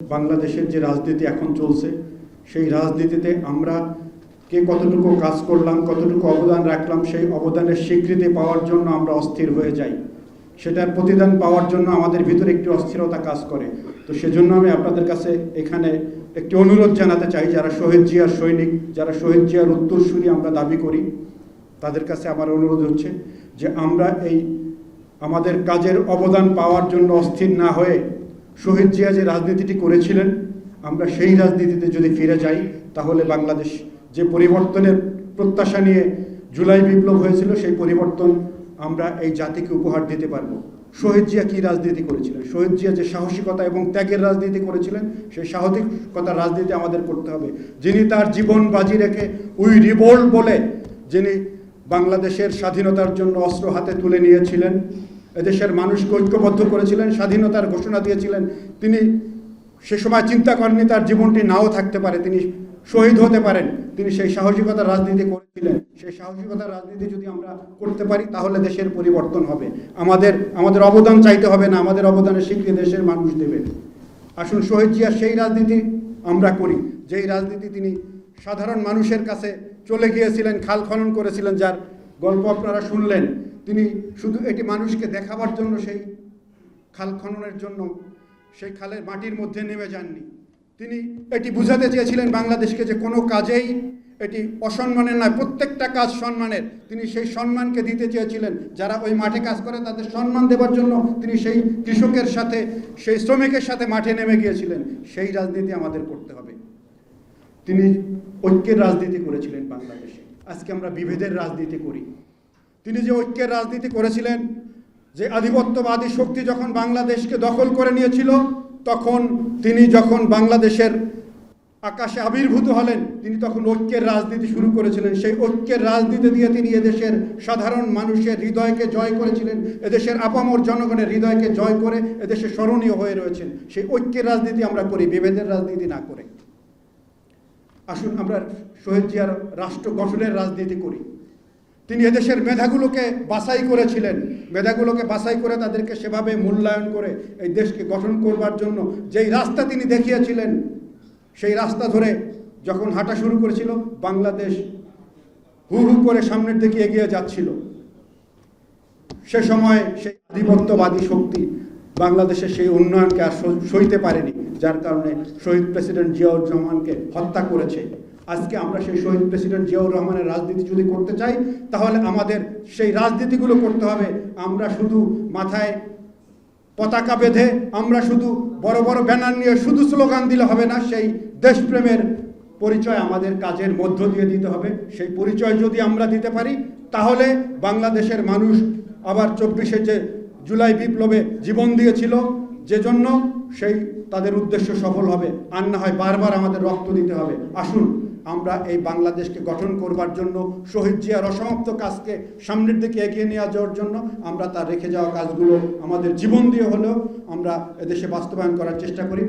বাংলাদেশের যে রাজনীতি এখন চলছে সেই রাজনীতিতে আমরা কে কতটুকু কাজ করলাম, কতটুকু অবদান রাখলাম, সেই অবদানের স্বীকৃতি পাওয়ার জন্য আমরা অস্থির হয়ে যাই। সেটার প্রতিদান পাওয়ার জন্য আমাদের ভিতরে একটি অস্থিরতা কাজ করে। তো সেজন্য আমি আপনাদের কাছে এখানে একটি অনুরোধ জানাতে চাই, যারা শহীদ জিয়ার সৈনিক, যারা শহীদ জিয়ার উত্তরসূরি আমরা দাবি করি, তাদের কাছে আমার অনুরোধ হচ্ছে যে আমরা এই আমাদের কাজের অবদান পাওয়ার জন্য অস্থির না হয়ে শহীদ জিয়া যে রাজনীতিটি করেছিলেন, আমরা সেই রাজনীতিতে যদি ফিরে যাই তাহলে বাংলাদেশ যে পরিবর্তনের প্রত্যাশা নিয়ে জুলাই বিপ্লব হয়েছিল, সেই পরিবর্তন আমরা এই জাতিকে উপহার দিতে পারব। শহীদ জিয়া কী রাজনীতি করেছিলেন? শহীদ জিয়া যে সাহসিকতা এবং ত্যাগের রাজনীতি করেছিলেন, সেই সাহসিকতার রাজনীতি আমাদের করতে হবে। যিনি তার জীবন বাজি রেখে উই রিভোল্ট বলে যিনি বাংলাদেশের স্বাধীনতার জন্য অস্ত্র হাতে তুলে নিয়েছিলেন, এদেশের মানুষকে ঐক্যবদ্ধ করেছিলেন, স্বাধীনতার ঘোষণা দিয়েছিলেন, তিনি সে সময় চিন্তা করেননি তার জীবনটি নাও থাকতে পারে, তিনি শহীদ হতে পারেন। তিনি সেই সাহসিকতার রাজনীতি করেছিলেন। সেই সাহসিকতার রাজনীতি যদি আমরা করতে পারি তাহলে দেশের পরিবর্তন হবে। আমাদের অবদান চাইতে হবে না, আমাদের অবদানের স্বীকৃতি দেশের মানুষ দেবে। আসুন শহীদ জিয়া সেই রাজনীতি আমরা করি, যেই রাজনীতি তিনি সাধারণ মানুষের কাছে চলে গিয়েছিলেন, খাল খনন করেছিলেন, যার গল্প আপনারা শুনলেন। তিনি শুধু এটি মানুষকে দেখাবার জন্য সেই খাল খননের জন্য সেই খালের মাটির মধ্যে নেমে যাননি। তিনি এটি বুঝাতে চেয়েছিলেন বাংলাদেশকে যে কোনো কাজেই এটি অসম্মানের নয়, প্রত্যেকটা কাজ সম্মানের। তিনি সেই সম্মানকে দিতে চেয়েছিলেন। যারা ওই মাঠে কাজ করে তাদের সম্মান দেওয়ার জন্য তিনি সেই কৃষকের সাথে, সেই শ্রমিকের সাথে মাঠে নেমে গিয়েছিলেন। সেই রাজনীতি আমাদের করতে হবে। তিনি ঐক্যের রাজনীতি করেছিলেন বাংলাদেশে। আজকে আমরা বিভেদের রাজনীতি করি। তিনি যে ঐক্যের রাজনীতি করেছিলেন, যে আধিপত্যবাদী শক্তি যখন বাংলাদেশকে দখল করে নিয়েছিল, তখন তিনি যখন বাংলাদেশের আকাশে আবির্ভূত হলেন, তিনি তখন ঐক্যের রাজনীতি শুরু করেছিলেন। সেই ঐক্যের রাজনীতি দিয়ে তিনি এদেশের সাধারণ মানুষের হৃদয়কে জয় করেছিলেন, এদেশের আপামর জনগণের হৃদয়কে জয় করে এদেশে স্মরণীয় হয়ে রয়েছেন। সেই ঐক্যের রাজনীতি আমরা করি, বিভেদের রাজনীতি না করে। আসুন আমরা শহীদ জিয়ার রাষ্ট্র গঠনের রাজনীতি করি। তিনি এদেশের মেধাগুলোকে বাছাই করেছিলেন, মেধাগুলোকে বাছাই করে তাদেরকে সেভাবে মূল্যায়ন করে এই দেশকে গঠন করবার জন্য যেই রাস্তা তিনি দেখিয়েছিলেন, সেই রাস্তা ধরে যখন হাঁটা শুরু করেছিল, বাংলাদেশ হু হু করে সামনের দিকে এগিয়ে যাচ্ছিল। সে সময় সেই আধিপত্যবাদী শক্তি বাংলাদেশের সেই উন্নয়নকে আর সইতে পারেনি, যার কারণে শহীদ প্রেসিডেন্ট জিয়াউর রহমানকে হত্যা করেছে। আজকে আমরা সেই শহীদ প্রেসিডেন্ট জিয়াউর রহমানের রাজনীতি যদি করতে চাই, তাহলে আমাদের সেই রাজনীতিগুলো করতে হবে। আমরা শুধু মাথায় পতাকা বেঁধে, আমরা শুধু বড় বড় ব্যানার নিয়ে শুধু স্লোগান দিলে হবে না। সেই দেশপ্রেমের পরিচয় আমাদের কাজের মধ্য দিয়ে দিতে হবে। সেই পরিচয় যদি আমরা দিতে পারি, তাহলে বাংলাদেশের মানুষ আবার 24শে যে জুলাই বিপ্লবে জীবন দিয়েছিল, যে জন্য সেই তাদের উদ্দেশ্য সফল হবে। আর না হয় বারবার আমাদের রক্ত দিতে হবে। আসুন আমরা এই বাংলাদেশকে গঠন করবার জন্য, শহীদ জিয়ার অসমাপ্ত কাজকে সামনের দিকে এগিয়ে নিয়ে যাওয়ার জন্য আমরা তার রেখে যাওয়া কাজগুলো আমাদের জীবন দিয়ে হলেও আমরা এদেশে বাস্তবায়ন করার চেষ্টা করি।